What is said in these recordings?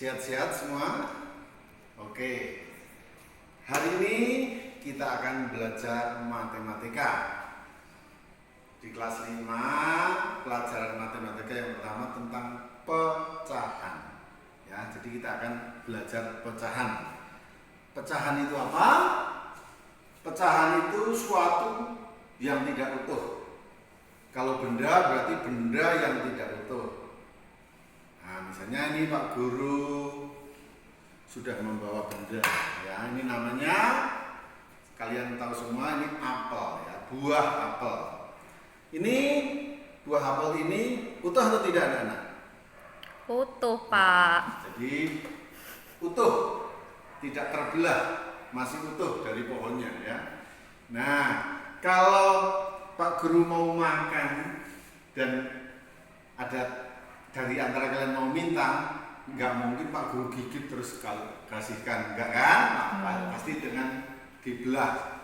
Sehat-sehat semua? Oke. Hari ini kita akan belajar matematika. Di kelas 5, pelajaran matematika yang pertama tentang pecahan. Ya, jadi kita akan belajar pecahan. Pecahan itu apa? Pecahan itu suatu yang tidak utuh. Kalau benda berarti benda yang tidak utuh. Nah, misalnya ini Pak Guru sudah membawa benda, ya ini namanya, kalian tahu semua, ini apel, ya, buah apel. Ini buah apel ini utuh atau tidak, anak-anak? Utuh, Pak. Jadi utuh, tidak terbelah, masih utuh dari pohonnya, ya. Nah, kalau Pak Guru mau makan dan ada dari antara kalian mau minta, nggak mungkin Pak Guru gigit terus kasihkan, enggak kan? Pasti dengan dibelah.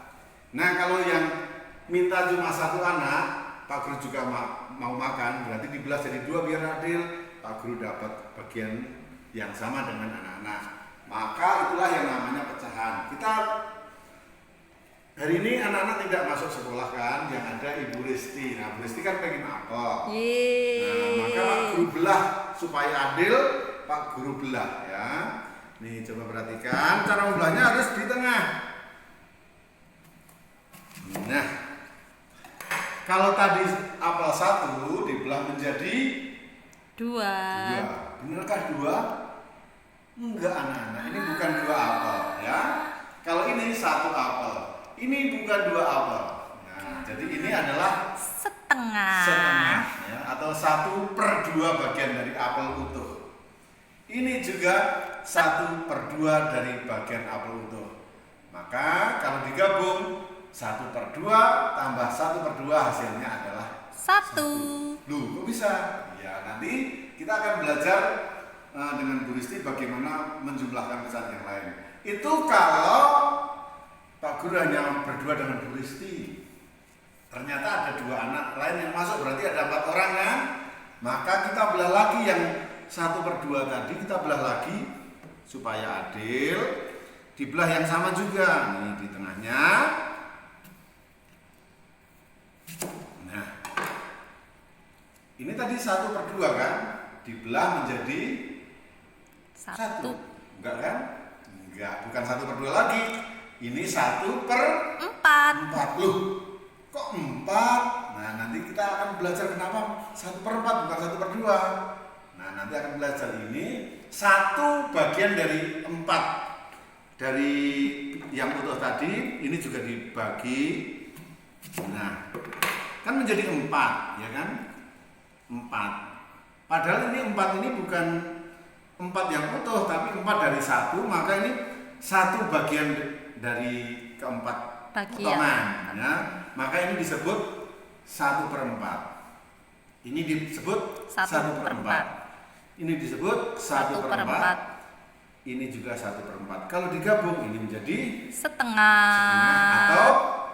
Nah, kalau yang minta cuma satu anak, Pak Guru juga mau makan, berarti dibelah jadi dua biar adil. Pak Guru dapat bagian yang sama dengan anak-anak. Maka itulah yang namanya pecahan. Kita hari ini anak-anak tidak masuk sekolah kan, yang ada Ibu Risti. Nah, Bu Risti kan pengen apel. Nah, maka Pak Guru belah supaya adil. Pak Guru belah, ya. Nih, coba perhatikan, cara membelahnya harus di tengah. Nah, kalau tadi apel satu dibelah menjadi dua. Benarkah dua? Enggak, anak-anak, ini bukan dua apel, ya. Kalau ini satu apel, ini bukan dua apel. Nah, jadi ini adalah setengah, ya, atau 1/2 bagian dari apel utuh. Ini juga 1/2 dari bagian apel utuh. Maka kalau digabung 1/2 tambah 1/2 hasilnya adalah 1. Loh, kok bisa? Ya, nanti kita akan belajar dengan Bu Risti bagaimana menjumlahkan pecahan yang lain. Itu kalau Pak Guru hanya berdua dengan Bu Risti. Ternyata ada 2 anak lain yang masuk, berarti ada 4 orang kan? Maka kita belah lagi yang 1/2 tadi, kita belah lagi supaya adil. Dibelah yang sama juga, nih di tengahnya. Nah, ini tadi 1/2 kan? Dibelah menjadi 1. Enggak kan? Enggak, bukan 1/2 lagi. Ini 1/4. Loh, kok 4? Nah, nanti kita akan belajar kenapa 1/4 bukan 1/2. Nah, nanti akan belajar ini 1 bagian dari 4 dari yang utuh tadi, ini juga dibagi. Nah, kan menjadi 4, ya kan? 4. Padahal ini 4 ini bukan 4 yang utuh, tapi 4 dari 1, maka ini 1 bagian dari keempat potongan, ya. Maka ini disebut 1/4. Ini disebut 1/4. Ini disebut 1/4. Ini juga 1/4. Kalau digabung ini menjadi setengah atau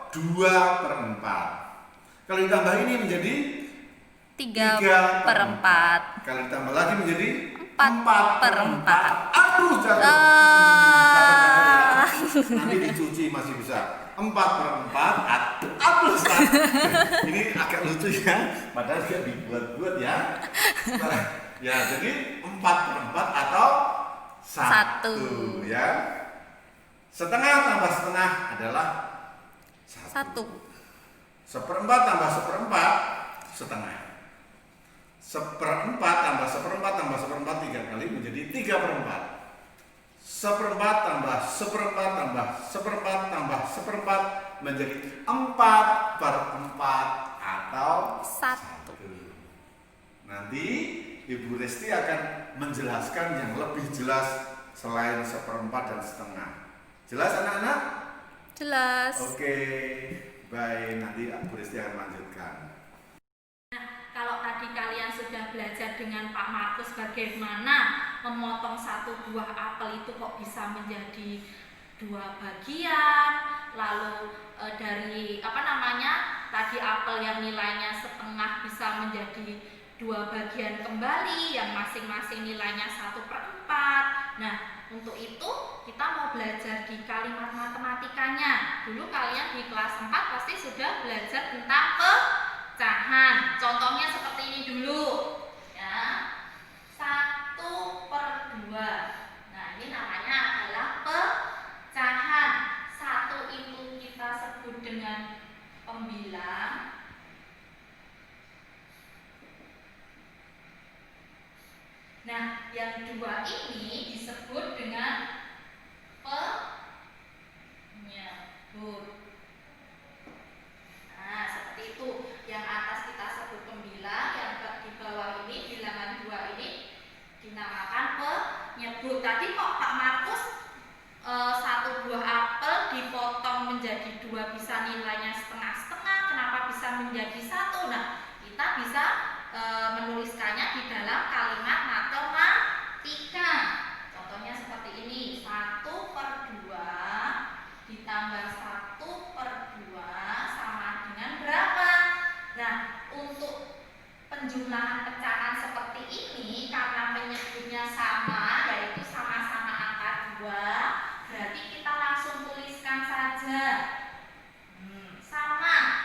2/4. Kalau ditambah ini menjadi 3/4. Kalau ditambah lagi menjadi 4/4. Aduh, jatuh. Nanti dicuci masih bisa. 4/4. Aduh, ini agak lucu ya. Padahal dia dibuat-buat ya. Ya, jadi 4/4 atau 1, ya. Setengah tambah setengah adalah 1. 1/4 tambah 1/4 setengah. 1/4 tambah 1/4 tambah 1/4 3 kali menjadi 3/4. 1/4 tambah 1/4 tambah 1/4 tambah 1/4 menjadi 4/4 atau 1. Nanti Ibu Risti akan menjelaskan yang lebih jelas selain 1/4 dan setengah. Jelas anak-anak? Jelas. Oke, baik, nanti Ibu Risti akan lanjutkan. Nah, kalau tadi kalian sudah belajar dengan Pak Markus bagaimana memotong 1 buah apel itu kok bisa menjadi 2 bagian, lalu dari tadi apel yang nilainya setengah bisa menjadi dua bagian kembali yang masing-masing nilainya 1/4. Nah, untuk itu kita mau belajar di kalimat matematikanya. Dulu kalian di kelas 4 pasti sudah belajar tentang pecahan. Contohnya seperti ini dulu ya. 1/2. Nah, ini namanya adalah pecahan. 1 itu kita sebut dengan pembilang. Nah, yang 2 ini disebut dengan penyebut. Nah, seperti itu. Yang atas kita sebut pembilang, yang di bawah ini bilangan 2 ini dinamakan penyebut. Tadi kok Pak Markus 1 buah apel dipotong menjadi 2 bisa nilainya setengah-setengah. Kenapa bisa menjadi 1? Nah, kita bisa menuliskannya di dalam kalimat matematika. Contohnya seperti ini, 1/2 ditambah 1/2 sama dengan berapa? Nah, untuk penjumlahan pecahan seperti ini karena penyebutnya sama, yaitu sama-sama angka 2, berarti kita langsung tuliskan saja. Sama.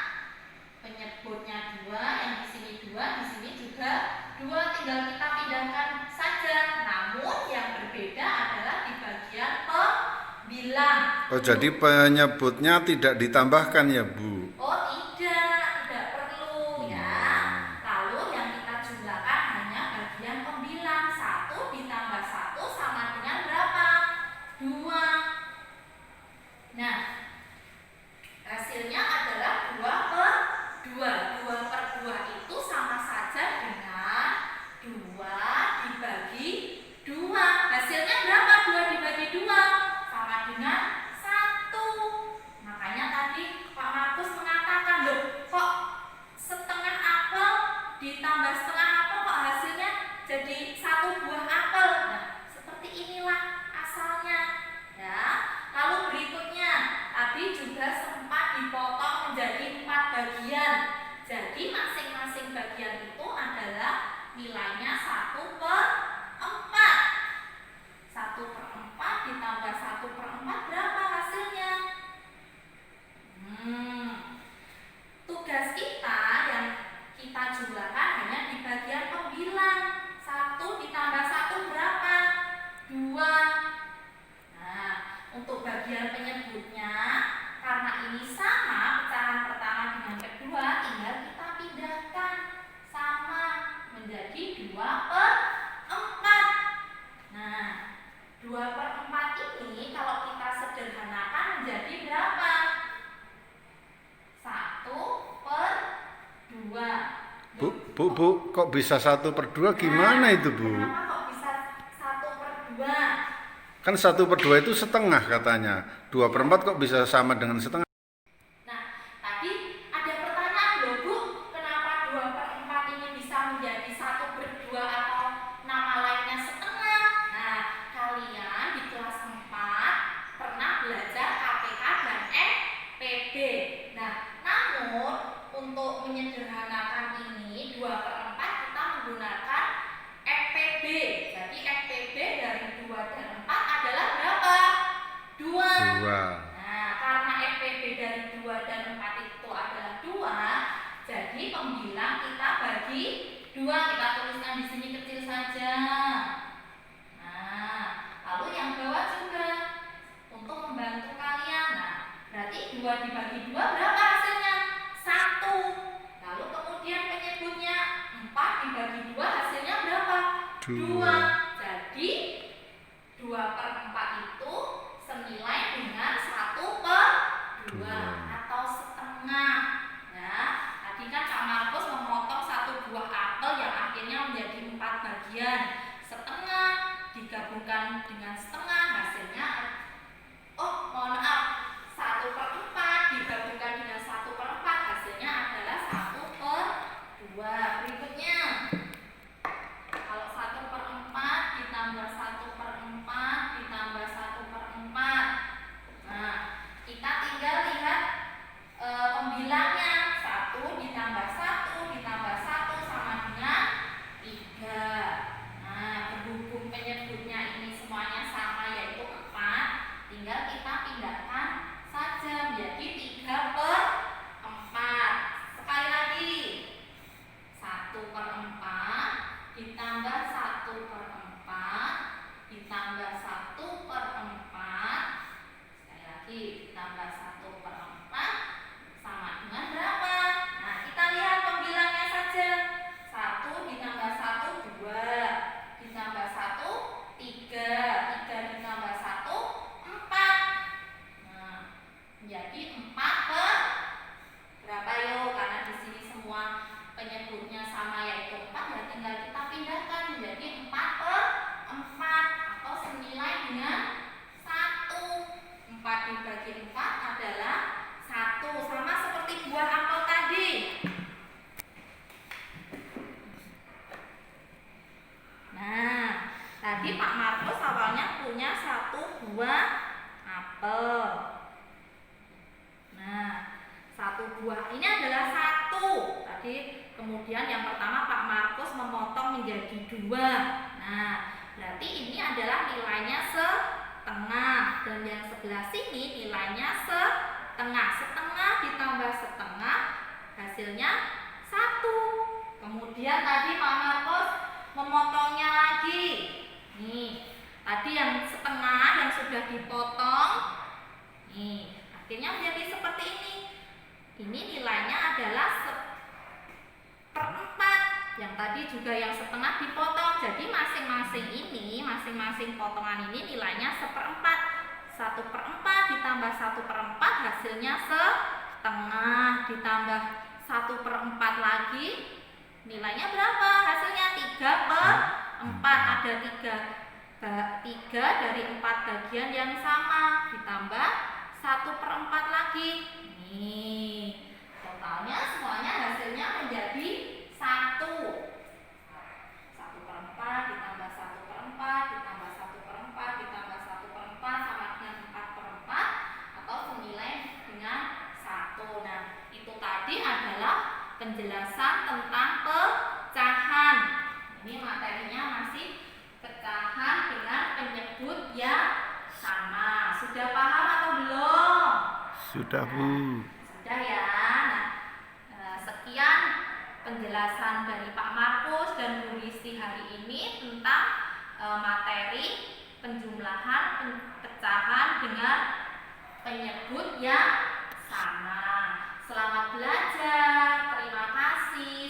Penyebutnya 2, yang di sini 2, di sini juga 2, tinggal kita pindahkan saja. Namun yang berbeda adalah di bagian pembilang. Oh, jadi penyebutnya tidak ditambahkan ya, Bu? Oh, tidak perlu ya. Lalu yang kita jumlahkan hanya bagian pembilang. 1 ditambah 1 sama dengan berapa? 2. Nah, hasilnya adalah 2/2. 2/2 itu sama saja dengan 2 dibagi 2. Hasilnya berapa? 2 dibagi 2 sama dengan 1. Makanya tadi Pak Markus mengatakan, loh, kok setengah apel ditambah setengah apel kok hasilnya jadi 1 buah apel. Nah, seperti inilah asalnya ya. Lalu berikutnya, tadi juga sempat dipotong menjadi 4 bagian. Jadi masing-masing bagian itu adalah nilainya 1/4. 1/4 ditambah 1/4 berapa hasilnya? Tugas kita yang kita jumlahkan hanya di bagian pembilang. 1 ditambah 1 berapa? 2. Nah, untuk bagian penyebutnya, karena ini sama pecahan pertama dengan kedua, tinggal kita pindahkan sama menjadi 2/4. Nah, 2/4 ini kalau kita sederhanakan menjadi berapa? 1/2. Bu, kok bisa 1/2 gimana itu, Bu? Kenapa kok bisa 1/2? Kan 1/2 itu setengah katanya. 2/4 kok bisa sama dengan setengah? Nah, tadi ada pertanyaan loh, Bu, kenapa 2/4 ini bisa menjadi 1/2 atau nama lainnya setengah? Nah, kalian di kelas 4 pernah belajar KPK dan FPB. Nah, namun untuk menyederhanakan ini 2/4 kita menggunakan FPB. Jadi FPB dari 2 dan 4 adalah berapa? 2. 2. Nah, karena FPB dari 2 dan 4 itu adalah 2, jadi pembilang kita bagi 2. Kita tuliskan di sini kecil saja. Nah, lalu yang bawah juga untuk membantu kalian. Nah, berarti 2 dibagi 2 berapa hasilnya? 1. Lalu kemudian penyebutnya 4 dibagi 2 hasilnya berapa? 2. Jadi 2/4 itu senilai dengan 1/2 atau setengah. Ya, tadi kan Kak Markus memotong 1 buah apel yang akhirnya menjadi 4 bagian. Setengah digabungkan dengan setengah hasilnya, mohon maaf, 1/4 digabungkan dengan 1/4 hasilnya adalah 1/2. Berikutnya, kalau 1/4 ditambah 1/4 ditambah 1/4. Nah, kita tinggal lihat pembilangnya. 1 ditambah 1 ditambah 1 sama dengan penyebutnya sama yaitu 4, ya tinggal kita pindahkan menjadi 4/4 atau senilai dengan 1. 4 dibagi 4 adalah 1, sama seperti buah apel tadi. Nah, tadi Pak Markus awalnya punya 1 buah apel. Nah, 1 buah ini adalah 1. Tadi kemudian yang pertama Pak Markus memotong menjadi 2. Nah, berarti ini adalah nilainya setengah, dan yang sebelah sini nilainya setengah. Setengah ditambah setengah hasilnya 1. Kemudian tadi Pak Markus memotongnya lagi. Nih, tadi yang setengah yang sudah dipotong, nih, akhirnya menjadi seperti ini. Ini nilainya adalah 1/4. Yang tadi juga yang setengah dipotong. Jadi masing-masing potongan ini nilainya 1/4. 1/4 ditambah 1/4 hasilnya setengah, ditambah 1/4 lagi nilainya berapa? Hasilnya 3/4. Ada 3 dari 4 bagian yang sama, ditambah 1/4 lagi. Nih, totalnya semuanya hasilnya menjadi 1. 1/4 ditambah 1/4 ditambah 1/4 ditambah 1/4 sama dengan 4/4 atau senilai dengan 1. Nah, itu tadi adalah penjelasan tentang pecahan. Ini materinya masih pecahan dengan penyebut yang sama. Sudah paham atau belum? Sudah, Bu. Sudah ya. Nah, sekian penjelasan dari Pak Markus dan Bu Listi hari ini tentang materi penjumlahan pecahan dengan penyebut yang sama. Selamat belajar. Terima kasih.